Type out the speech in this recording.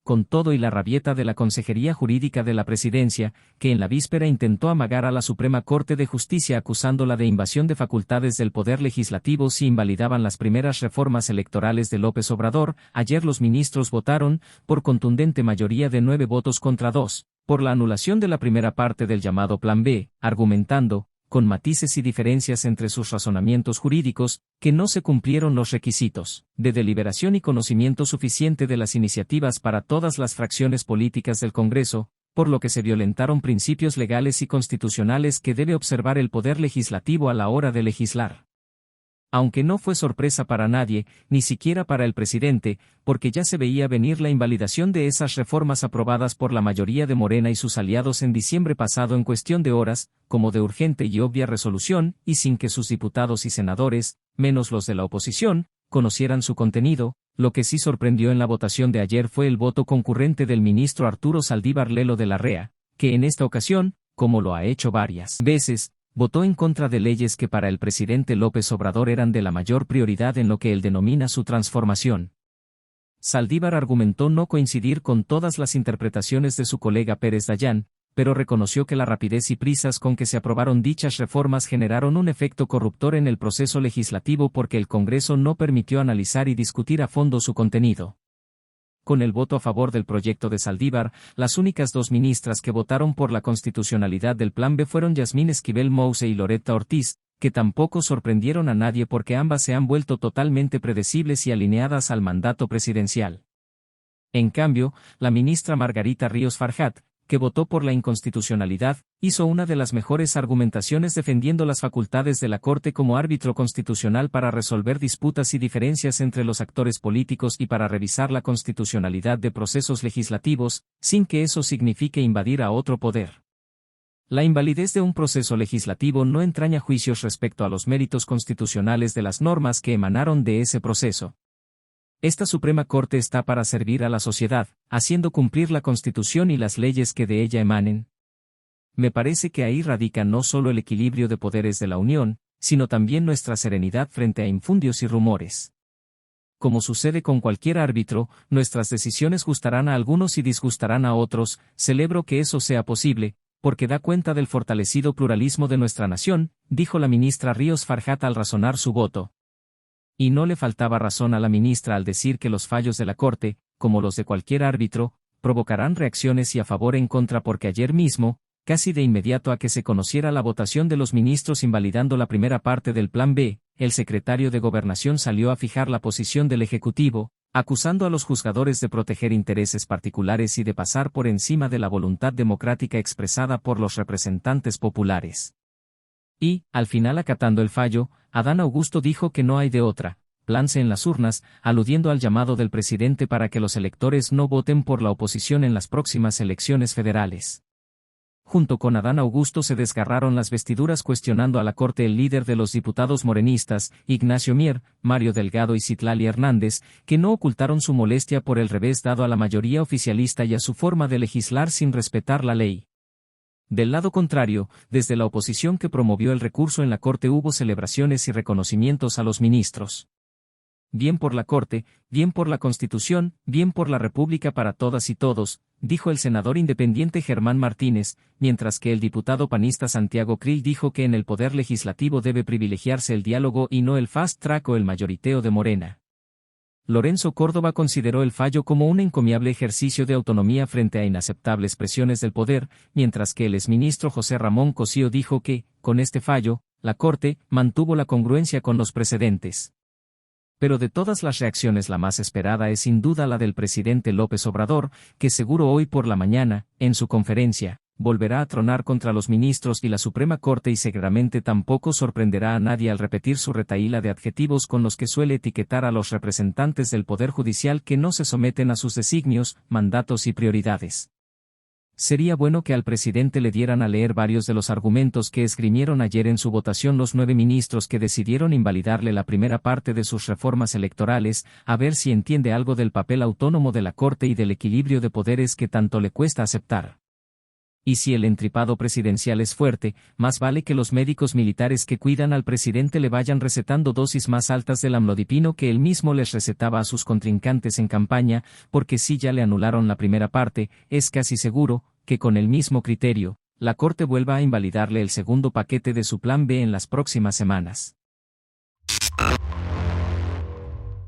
con todo y la rabieta de la Consejería Jurídica de la Presidencia, que en la víspera intentó amagar a la Suprema Corte de Justicia acusándola de invasión de facultades del Poder Legislativo si invalidaban las primeras reformas electorales de López Obrador. Ayer los ministros votaron, por contundente mayoría de 9 votos contra 2, por la anulación de la primera parte del llamado Plan B, argumentando, con matices y diferencias entre sus razonamientos jurídicos, que no se cumplieron los requisitos de deliberación y conocimiento suficiente de las iniciativas para todas las fracciones políticas del Congreso, por lo que se violentaron principios legales y constitucionales que debe observar el Poder Legislativo a la hora de legislar. Aunque no fue sorpresa para nadie, ni siquiera para el presidente, porque ya se veía venir la invalidación de esas reformas aprobadas por la mayoría de Morena y sus aliados en diciembre pasado en cuestión de horas, como de urgente y obvia resolución, y sin que sus diputados y senadores, menos los de la oposición, conocieran su contenido. Lo que sí sorprendió en la votación de ayer fue el voto concurrente del ministro Arturo Saldívar Lelo de la REA, que en esta ocasión, como lo ha hecho varias veces, votó en contra de leyes que para el presidente López Obrador eran de la mayor prioridad en lo que él denomina su transformación. Saldívar argumentó no coincidir con todas las interpretaciones de su colega Pérez Dayán, pero reconoció que la rapidez y prisas con que se aprobaron dichas reformas generaron un efecto corruptor en el proceso legislativo porque el Congreso no permitió analizar y discutir a fondo su contenido. Con el voto a favor del proyecto de Saldívar, las únicas 2 ministras que votaron por la constitucionalidad del Plan B fueron Yasmín Esquivel Mouse y Loretta Ortiz, que tampoco sorprendieron a nadie porque ambas se han vuelto totalmente predecibles y alineadas al mandato presidencial. En cambio, la ministra Margarita Ríos Farjat, que votó por la inconstitucionalidad, hizo una de las mejores argumentaciones defendiendo las facultades de la Corte como árbitro constitucional para resolver disputas y diferencias entre los actores políticos y para revisar la constitucionalidad de procesos legislativos, sin que eso signifique invadir a otro poder. La invalidez de un proceso legislativo no entraña juicios respecto a los méritos constitucionales de las normas que emanaron de ese proceso. Esta Suprema Corte está para servir a la sociedad, haciendo cumplir la Constitución y las leyes que de ella emanen. Me parece que ahí radica no solo el equilibrio de poderes de la Unión, sino también nuestra serenidad frente a infundios y rumores. Como sucede con cualquier árbitro, nuestras decisiones gustarán a algunos y disgustarán a otros. Celebro que eso sea posible, porque da cuenta del fortalecido pluralismo de nuestra nación, dijo la ministra Ríos Farjat al razonar su voto. Y no le faltaba razón a la ministra al decir que los fallos de la Corte, como los de cualquier árbitro, provocarán reacciones y a favor e en contra porque ayer mismo, casi de inmediato a que se conociera la votación de los ministros invalidando la primera parte del Plan B, el secretario de Gobernación salió a fijar la posición del Ejecutivo, acusando a los juzgadores de proteger intereses particulares y de pasar por encima de la voluntad democrática expresada por los representantes populares. Y, al final acatando el fallo, Adán Augusto dijo que no hay de otra, plance en las urnas, aludiendo al llamado del presidente para que los electores no voten por la oposición en las próximas elecciones federales. Junto con Adán Augusto se desgarraron las vestiduras cuestionando a la Corte el líder de los diputados morenistas, Ignacio Mier, Mario Delgado y Citlali Hernández, que no ocultaron su molestia por el revés dado a la mayoría oficialista y a su forma de legislar sin respetar la ley. Del lado contrario, desde la oposición que promovió el recurso en la Corte hubo celebraciones y reconocimientos a los ministros. Bien por la Corte, bien por la Constitución, bien por la República para todas y todos, dijo el senador independiente Germán Martínez, mientras que el diputado panista Santiago Krill dijo que en el Poder Legislativo debe privilegiarse el diálogo y no el fast track o el mayoriteo de Morena. Lorenzo Córdoba consideró el fallo como un encomiable ejercicio de autonomía frente a inaceptables presiones del poder, mientras que el exministro José Ramón Cosío dijo que, con este fallo, la Corte mantuvo la congruencia con los precedentes. Pero de todas las reacciones la más esperada es sin duda la del presidente López Obrador, que seguro hoy por la mañana, en su conferencia, volverá a tronar contra los ministros y la Suprema Corte y seguramente tampoco sorprenderá a nadie al repetir su retahíla de adjetivos con los que suele etiquetar a los representantes del Poder Judicial que no se someten a sus designios, mandatos y prioridades. Sería bueno que al presidente le dieran a leer varios de los argumentos que esgrimieron ayer en su votación los 9 ministros que decidieron invalidarle la primera parte de sus reformas electorales, a ver si entiende algo del papel autónomo de la Corte y del equilibrio de poderes que tanto le cuesta aceptar. Y si el entripado presidencial es fuerte, más vale que los médicos militares que cuidan al presidente le vayan recetando dosis más altas del amlodipino que él mismo les recetaba a sus contrincantes en campaña, porque si ya le anularon la primera parte, es casi seguro que con el mismo criterio, la Corte vuelva a invalidarle el segundo paquete de su Plan B en las próximas semanas.